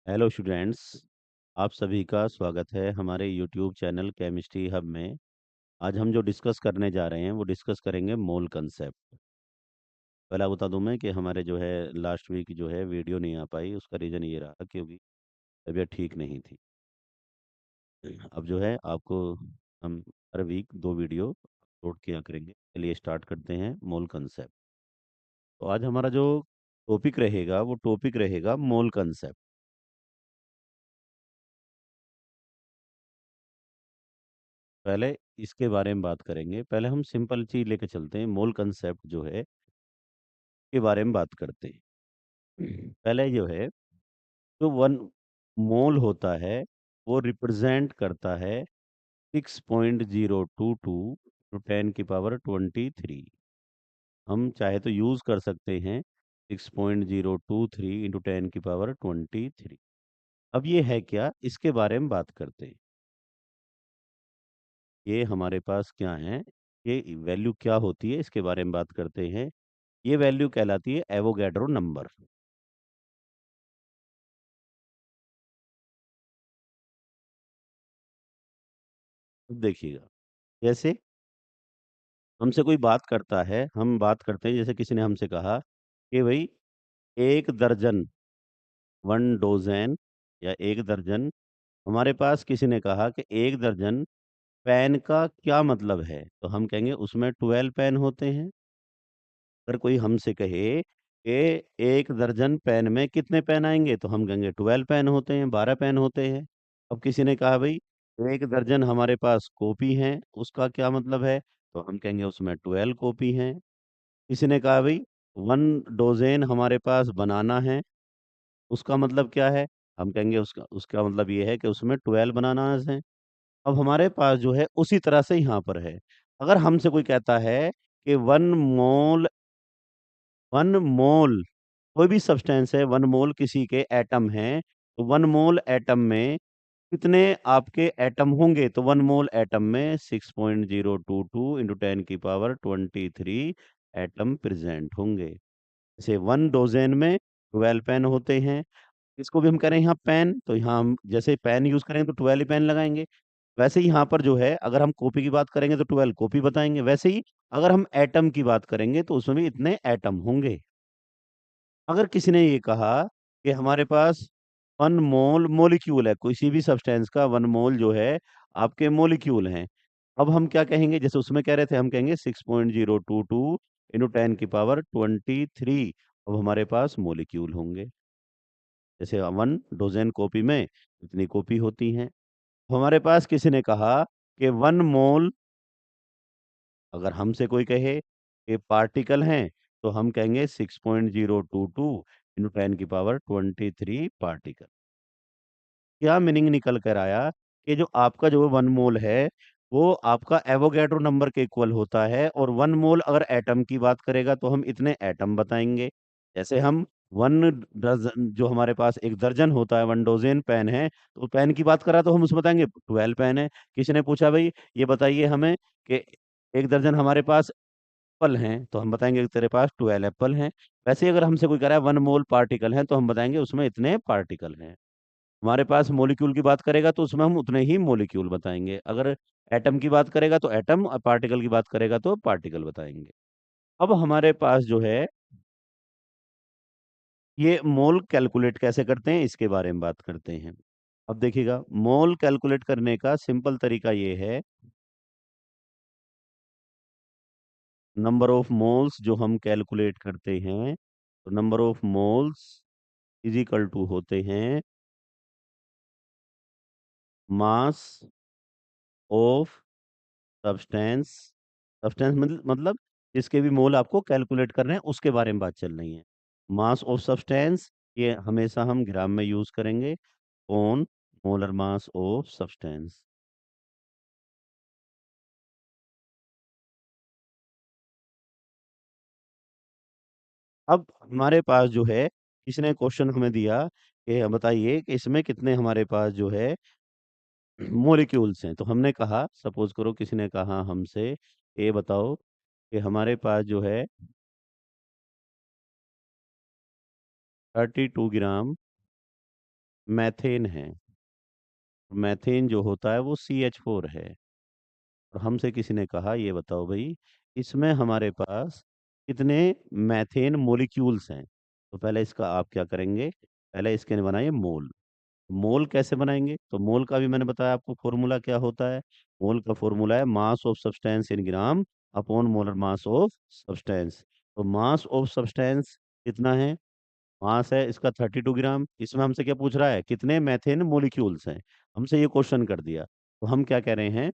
Hello students. आप सभी का स्वागत है हमारे यूट्यूब चैनल केमिस्ट्री हब में। आज हम जो डिस्कस करने जा रहे हैं वो डिस्कस करेंगे मोल कंसेप्ट। पहला बता दूं मैं कि हमारे जो है लास्ट वीक जो है वीडियो नहीं आ पाई, उसका रीज़न ये रहा क्योंकि तबीयत ठीक नहीं थी। अब जो है आपको हम हर वीक 2 वीडियो अपलोड किया करेंगे। चलिए स्टार्ट करते हैं मोल कंसेप्ट। तो आज हमारा जो टॉपिक रहेगा वो टॉपिक रहेगा मोल कंसेप्ट। पहले इसके बारे में बात करेंगे। पहले हम सिंपल चीज लेके चलते हैं, मोल कंसेप्ट जो है के बारे में बात करते हैं। पहले जो है, जो वन मोल होता है वो रिप्रेजेंट करता है 6.022 × 10⁻23। हम चाहे तो यूज कर सकते हैं 6.023 × 10⁻23। अब ये है क्या, इसके बारे में बात करते हैं। ये हमारे पास क्या है, ये वैल्यू क्या होती है इसके बारे में बात करते हैं। ये वैल्यू कहलाती है एवोगैड्रो नंबर। देखिएगा, जैसे हमसे कोई बात करता है, हम बात करते हैं, जैसे किसी ने हमसे कहा कि भाई 1 दर्जन, 1 डोजेन या 1 दर्जन। हमारे पास किसी ने कहा कि 1 दर्जन पेन का क्या मतलब है, तो हम कहेंगे उसमें 12 पेन होते हैं। अगर कोई हमसे कहे कि 1 दर्जन पेन में कितने पेन आएंगे, तो हम कहेंगे 12 पेन होते हैं, 12 पेन होते हैं। अब किसी ने कहा भाई 1 दर्जन हमारे पास कॉपी हैं, उसका क्या मतलब है, तो हम कहेंगे उसमें 12 कॉपी हैं। किसी ने कहा भाई 1 डोजेन हमारे पास बनाना है, उसका मतलब क्या है, हम कहेंगे उसका उसका मतलब ये है कि उसमें 12 बनानास हैं। अब हमारे पास जो है उसी तरह से यहाँ पर है। अगर हमसे कोई कहता है कि 1 मोल, 1 मोल कोई भी सब्सटेंस है, 1 मोल किसी के एटम हैं, तो 1 मोल एटम में कितने आपके एटम होंगे, तो 1 मोल एटम में 6.022 × 10⁻23 एटम प्रेजेंट होंगे। जैसे 1 डोजेन में 12 पेन होते हैं। इसको भी हम करें यहाँ पेन, तो यहाँ हम जैसे पेन यूज करेंगे तो 12 ही पेन लगाएंगे। वैसे ही यहाँ पर जो है, अगर हम कॉपी की बात करेंगे तो 12 कॉपी बताएंगे। वैसे ही अगर हम एटम की बात करेंगे तो उसमें भी इतने एटम होंगे। अगर किसी ने ये कहा कि हमारे पास 1 मोल मोलिक्यूल है, किसी भी सब्सटेंस का 1 मोल जो है आपके मोलिक्यूल हैं, अब हम क्या कहेंगे, जैसे उसमें कह रहे थे, हम कहेंगे 6.022 × 10⁻23। अब हमारे पास मोलिक्यूल होंगे। जैसे 1 डोजेन कॉपी में इतनी कॉपी होती हैं। हमारे पास किसी ने कहा कि 1 मोल, अगर हमसे कोई कहे कि पार्टिकल हैं, तो हम कहेंगे 6.022 × 10⁻23 पार्टिकल। क्या मीनिंग निकल कर आया कि जो आपका जो 1 मोल है वो आपका एवोगैड्रो नंबर के इक्वल होता है, और 1 मोल अगर एटम की बात करेगा तो हम इतने एटम बताएंगे। जैसे हम 1 डजन, जो हमारे पास 1 दर्जन होता है, 1 डोजेन पेन है, तो पेन की बात करा तो हम उसमें बताएंगे 12 पेन है। किसी ने पूछा भाई ये बताइए हमें कि 1 दर्जन हमारे पास एप्पल हैं, तो हम बताएंगे कि तेरे पास 12 एप्पल हैं। वैसे ही अगर हमसे कोई कह रहा है 1 मोल पार्टिकल हैं, तो हम बताएंगे उसमें इतने पार्टिकल हैं। हमारे पास मॉलिक्यूल की बात करेगा तो उसमें हम उतने ही मॉलिक्यूल बताएंगे। अगर एटम की बात करेगा तो एटम, और पार्टिकल की बात करेगा तो पार्टिकल बताएंगे। अब हमारे पास जो है, ये मोल कैलकुलेट कैसे करते हैं इसके बारे में बात करते हैं। अब देखिएगा, मोल कैलकुलेट करने का सिंपल तरीका ये है, नंबर ऑफ मोल्स जो हम कैलकुलेट करते हैं, तो number of moles is equal to होते हैं मास ऑफ सब्सटेंस। सब्सटेंस मतलब जिसके भी मोल आपको कैलकुलेट कर रहे हैं उसके बारे में बात चल रही है। मास ऑफ सब्सटेंस, ये हमेशा हम ग्राम में यूज करेंगे, on molar mass of substance. अब हमारे पास जो है, किसी ने क्वेश्चन हमें दिया कि बताइए कि इसमें कितने हमारे पास जो है मोलिक्यूल्स हैं, तो हमने कहा, सपोज करो किसी ने कहा हमसे ये बताओ कि हमारे पास जो है 32 ग्राम मैथेन है। मैथेन जो होता है वो CH4 है। और हमसे किसी ने कहा ये बताओ भई इसमें हमारे पास कितने मैथेन मॉलिक्यूल्स हैं? तो पहले इसका आप क्या करेंगे? पहले इसके बनाइए मोल। मोल कैसे बनाएँगे? तो मोल का भी मैंने बताया आपको फ़ॉर्मूला क्या होता है। मोल का फ़ॉर्मूला है mass of substance in gram upon molar mass of substance. तो मास ऑफ सब्सटेंस कितना है? मास है इसका 32 ग्राम। इसमें हमसे क्या पूछ रहा है? कितने मेथेन मॉलिक्यूल्स हैं? हमसे ये क्वेश्चन कर दिया। तो हम क्या कह रहे हैं?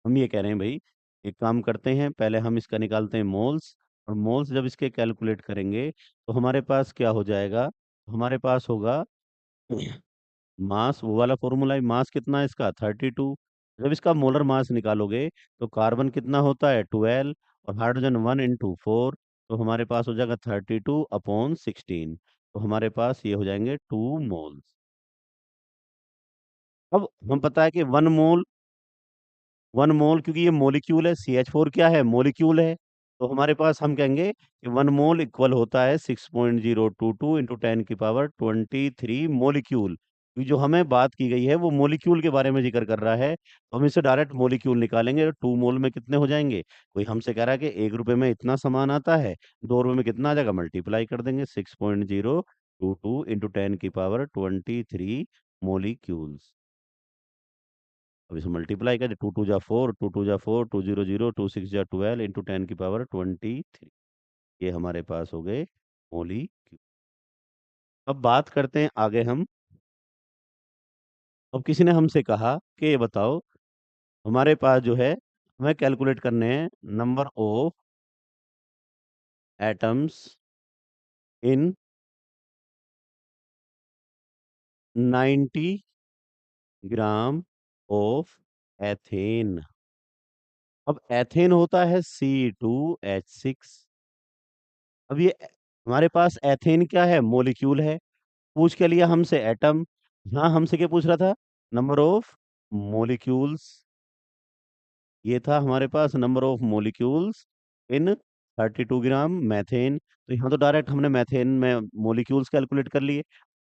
हम ये कह रहे हैं भई, एक काम करते हैं, पहले हम इसका निकालते हैं मोल्स और मोल्स जब इसके कैलकुलेट करेंगे, तो हमारे पास क्या हो जाएगा? हमारे पास होगा मास वो वाला फ़ॉर्मूला है, मास कितना है इसका 32। जब इसका मोलर मास निकालोगे, तो कार्बन कितना होता है 12 और हाइड्रोजन 1 इंटू 4, तो हमारे पास हो जाएगा 32 अपॉन 16। तो हमारे पास ये हो जाएँगे 2 मोल्स। अब हम पता है कि 1 मोल 1 मोल क्योंकि ये मॉलिक्यूल है, CH4 क्या है? मॉलिक्यूल है। तो हमारे पास हम कहेंगे कि 1 मोल इक्वल होता है 6.022 इंटू 10 की पावर 23 मॉलिक्यूल। ये जो हमें बात की गई है वो मॉलिक्यूल के बारे में ज़िक्र कर रहा है, तो हम इससे डायरेक्ट मॉलिक्यूल निकालेंगे, तो 2 मोल में कितने हो जाएँगे? कोई हमसे कह रहा है कि ₹1 में इतना सामान आता है, ₹2 में कितना आ जाएगा? मल्टीप्लाई कर देंगे 6.022 इंटू 10 की पावर 23 मॉलिक्यूल्स। अब इसको मल्टीप्लाई करें 2 2 जा 4 2 2 जा 4 2 0 0 2 6 जा 12 इंटू 10 की पावर 23। ये हमारे पास हो गए मॉलिक्यूल। अब बात करते हैं आगे हम। अब किसी ने हमसे कहा कि ये बताओ हमारे पास जो है हमें कैलकुलेट करने हैं number of atoms in 90 gram of ethane. अब एथेन होता है C2H6। अब ये हमारे पास एथेन क्या है? मॉलिक्यूल है। पूछ के लिया हमसे एटम। यहाँ हमसे क्या पूछ रहा था? Number of molecules. ये था हमारे पास number of molecules in 32 gram methane. तो यहाँ तो डायरेक्ट हमने मैथेन में मॉलिक्यूल्स कैलकुलेट कर लिए।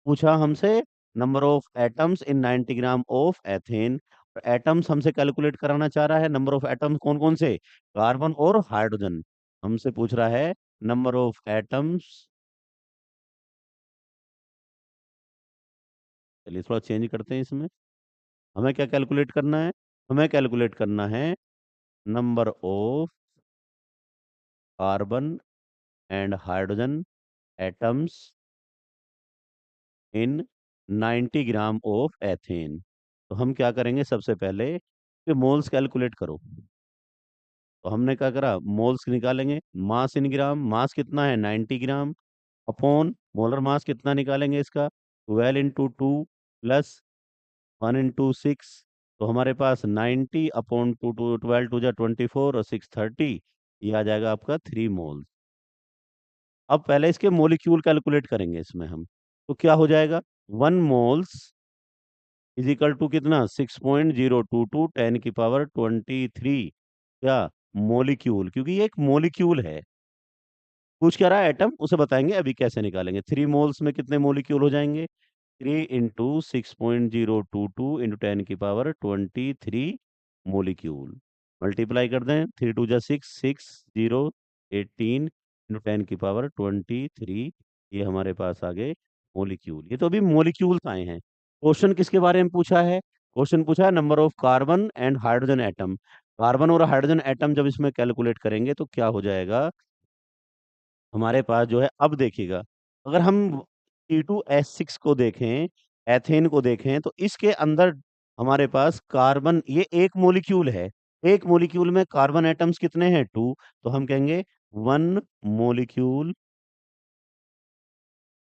पूछा हमसे number of atoms in 90 gram of ethane. और एटम्स हमसे कैलकुलेट कराना चाह रहा है। नंबर ऑफ एटम्स कौन कौन से? कार्बन और हाइड्रोजन। हमसे पूछ रहा है नंबर ऑफ एटम्स। चलिए थोड़ा चेंज करते हैं इसमें। हमें क्या कैलकुलेट करना है? हमें कैलकुलेट करना है number of carbon and hydrogen atoms in 90 gram of ethane. तो हम क्या करेंगे सबसे पहले कि मोल्स कैलकुलेट करो। तो हमने क्या करा? मोल्स निकालेंगे। मास इन ग्राम, मास कितना है 90 ग्राम अपॉन मोलर मास कितना निकालेंगे इसका 12 इंटू 2 प्लस 1 इंटू 6। तो हमारे पास 90 अपॉन 2 टू 12 टू जा 24 और 6 30। ये आ जाएगा आपका 3 मोल। अब पहले इसके मॉलिक्यूल कैलकुलेट करेंगे इसमें हम। तो क्या हो जाएगा? 1 मोल्स इज इक्वल टू कितना? 6.022 10 की पावर 23। क्या? मॉलिक्यूल, क्योंकि ये एक मॉलिक्यूल है। पूछ क्या रहा है? एटम, उसे बताएंगे अभी कैसे निकालेंगे। 3 मोल्स में कितने मॉलिक्यूल हो जाएंगे? 3 इंटू 6.022 इंटू 10 की पावर 23 मॉलिक्यूल। मल्टीप्लाई कर दें 3 टू जा 6 6 0 18 इंटू 10 की पावर 23। ये हमारे पास आ गए मॉलिक्यूल। ये तो अभी मॉलिक्यूल्स आए हैं। क्वेश्चन किसके बारे में पूछा है? क्वेश्चन पूछा है number of carbon and hydrogen atom. Carbon और हाइड्रोजन एटम जब इसमें कैलकुलेट करेंगे तो क्या हो जाएगा हमारे पास जो है? अब देखिएगा, अगर हम C2H6 को देखें, एथेन को देखें, तो इसके अंदर हमारे पास कार्बन, ये एक मॉलिक्यूल है। एक मॉलिक्यूल में कार्बन एटम्स कितने हैं? 2। तो हम कहेंगे 1 molecule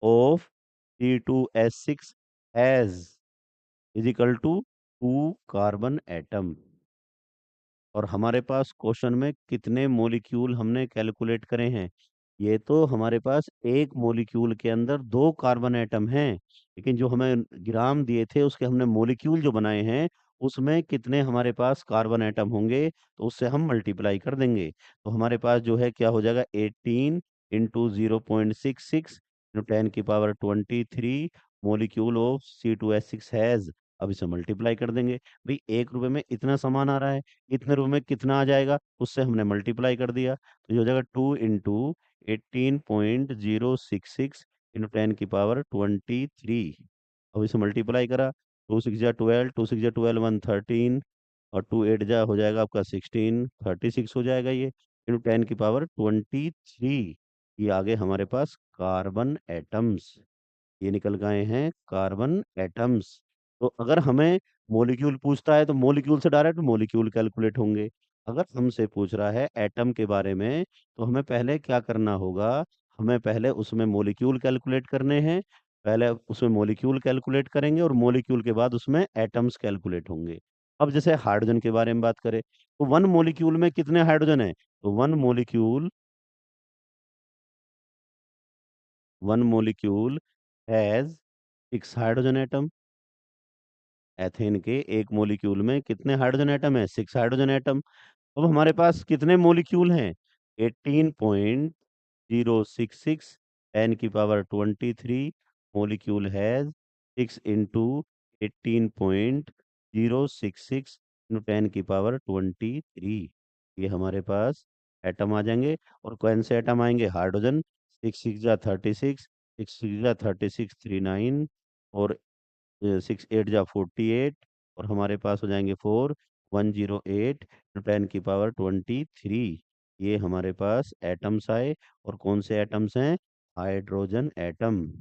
of C2H6 has is equal to 2 carbon atom. और हमारे पास क्वेश्चन में कितने मॉलिक्यूल हमने कैलकुलेट करे हैं? ये तो हमारे पास एक मॉलिक्यूल के अंदर 2 कार्बन एटम हैं, लेकिन जो हमें ग्राम दिए थे उसके हमने मॉलिक्यूल जो बनाए हैं, उसमें कितने हमारे पास कार्बन एटम होंगे, तो उससे हम मल्टीप्लाई कर देंगे। तो हमारे पास जो है क्या हो जाएगा 18 इंटू 0.66 इंटू 10 की power 23 molecule of C2H6 has, अब इसे मल्टीप्लाई कर देंगे। भाई 1 रुपए में इतना सामान आ रहा है, इतने रुपए में कितना आ जाएगा, उससे हमने मल्टीप्लाई कर दिया। तो ये हो जाएगा 2 इंटू 18.066 इंटू 10 की पावर 23। अब इसे मल्टीप्लाई करा, 2 6 जा 12, 2 6 जा 12, 113, और 2 8 जा हो जाएगा आपका 16, 36 हो जाएगा ये, इंटू 10 की पावर 23। ये आगे हमारे पास कार्बन एटम्स, ये निकल गए हैं कार्बन एटम्स। तो अगर हमें मॉलिक्यूल पूछता है तो मॉलिक्यूल से डायरेक्ट मॉलिक्यूल कैलकुलेट होंगे। अगर हमसे पूछ रहा है एटम के बारे में, तो हमें पहले क्या करना होगा, हमें पहले उसमें मॉलिक्यूल कैलकुलेट करने हैं। पहले उसमें मॉलिक्यूल कैलकुलेट करेंगे और मॉलिक्यूल के बाद उसमें एटम्स कैलकुलेट होंगे। अब जैसे हाइड्रोजन के बारे में बात करें, तो वन मॉलिक्यूल में कितने हाइड्रोजन है, तो one molecule has 6 hydrogen atom. Ethane के एक मॉलिक्यूल में कितने हाइड्रोजन एटम है, 6 हाइड्रोजन एटम। अब हमारे पास कितने मॉलिक्यूल हैं, 18.066 10 की power 23 molecule has 6 into 18.066 into 10 की पावर 23। ये हमारे पास एटम आ जाएंगे। और कौन से एटम आएंगे, हाइड्रोजन, 6 6 जा 36, 6 6 जा 36 39, और 6 8 जा 48, और हमारे पास हो जाएंगे 4 108 10 की पावर 23। ये हमारे पास एटम्स आए। और कौन से एटम्स हैं, हाइड्रोजन एटम।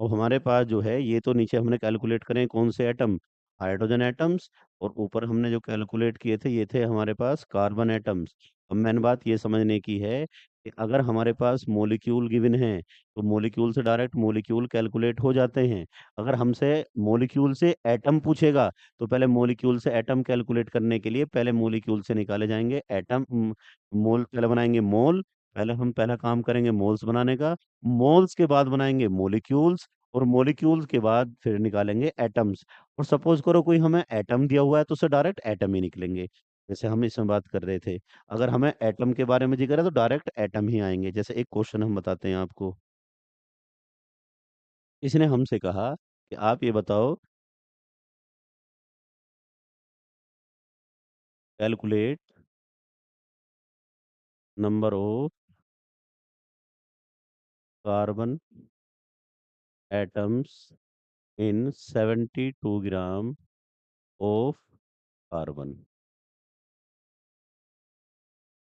और हमारे पास जो है, ये तो नीचे हमने कैलकुलेट करें कौन से एटम, हाइड्रोजन एटम्स, और ऊपर हमने जो कैलकुलेट किए थे ये थे हमारे पास कार्बन एटम्स। अब मेन बात ये समझने की है कि अगर हमारे पास मॉलिक्यूल गिवन है, तो मॉलिक्यूल से डायरेक्ट मॉलिक्यूल कैलकुलेट हो जाते हैं। अगर हमसे मॉलिक्यूल से एटम पूछेगा, तो पहले मॉलिक्यूल से एटम कैलकुलेट करने के लिए पहले मॉलिक्यूल से निकाले जाएंगे एटम। मोल पहले बनाएंगे मोल, पहले हम पहला काम करेंगे मोल्स बनाने का। मोल्स के बाद बनाएंगे मॉलिक्यूल्स, और मॉलिक्यूल्स के बाद फिर निकालेंगे एटम्स। और सपोज करो कोई हमें एटम दिया हुआ है, तो उससे डायरेक्ट एटम ही निकलेंगे। जैसे हम इसमें बात कर रहे थे, अगर हमें एटम के बारे में जिक्र है तो डायरेक्ट एटम ही आएंगे। जैसे एक क्वेश्चन हम बताते हैं आपको। इसने हमसे कहा कि आप ये बताओ, calculate number of carbon atoms in 72 gram of carbon.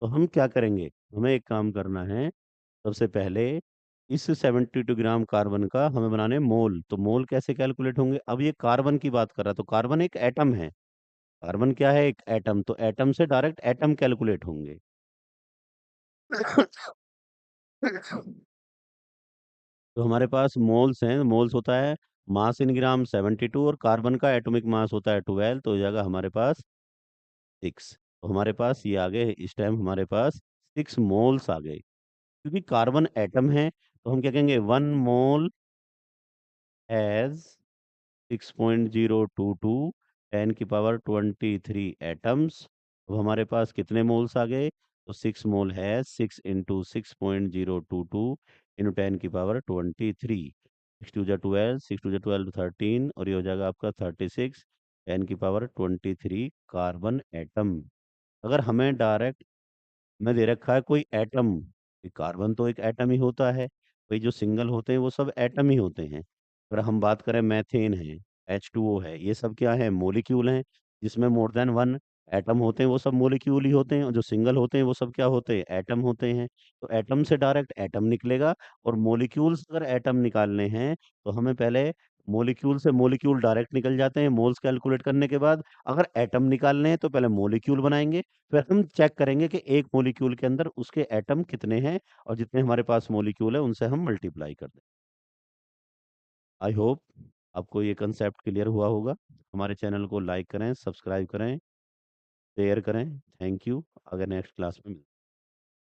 तो हम क्या करेंगे, हमें एक काम करना है। सबसे पहले इस 72 ग्राम कार्बन का हमें बनाने हैं मोल। तो मोल कैसे कैलकुलेट होंगे, अब ये कार्बन की बात कर रहा है, तो कार्बन एक एटम है। कार्बन क्या है, एक एटम, तो एटम से डायरेक्ट एटम कैलकुलेट होंगे। तो हमारे पास मोल्स हैं, मोल्स होता है मास इन ग्राम 72, और कार्बन का एटॉमिक मास होता है 12, तो हो जाएगा हमारे पास 6। तो हमारे पास ये आ गए, इस टाइम हमारे पास 6 मोल्स आ गए। क्योंकि कार्बन एटम है, तो हम क्या कहेंगे, 1 मोल हैज 6.022 10 की पावर 23 एटम्स। अब हमारे पास कितने मोल्स आ गए, तो 6 मोल है, 6 इंटू 6.022 इंटू 10 की पावर 23। 6 2 जा 12, 6 2 जा 12, 13, और ये हो जाएगा आपका 36, 10 की पावर 23 कार्बन एटम। अगर हमें डायरेक्ट में दे रखा है कोई एटम, कि कार्बन तो एक एटम ही होता है, भाई जो सिंगल होते हैं वो सब एटम ही होते हैं। अगर हम बात करें मैथेन है, H2O है, ये सब क्या है, मोलिक्यूल हैं। जिसमें मोर देन वन एटम होते हैं वो सब मोलिक्यूल ही होते हैं, और जो सिंगल होते हैं वो सब क्या होते हैं, एटम होते हैं। तो एटम से डायरेक्ट एटम निकलेगा। और मोलिक्यूल्स अगर एटम निकालने हैं, तो हमें पहले मोलिक्यूल से मोलिक्यूल डायरेक्ट निकल जाते हैं मोल्स कैलकुलेट करने के बाद। अगर एटम निकालने हैं तो पहले मोलिक्यूल बनाएंगे, फिर हम चेक करेंगे कि एक मॉलिक्यूल के अंदर उसके एटम कितने हैं, और जितने हमारे पास मॉलिक्यूल है उनसे हम मल्टीप्लाई कर दें। आई होप आपको ये कंसेप्ट क्लियर हुआ होगा। हमारे चैनल को लाइक करें, सब्सक्राइब करें, शेयर करें। Thank you. अगर नेक्स्ट क्लास में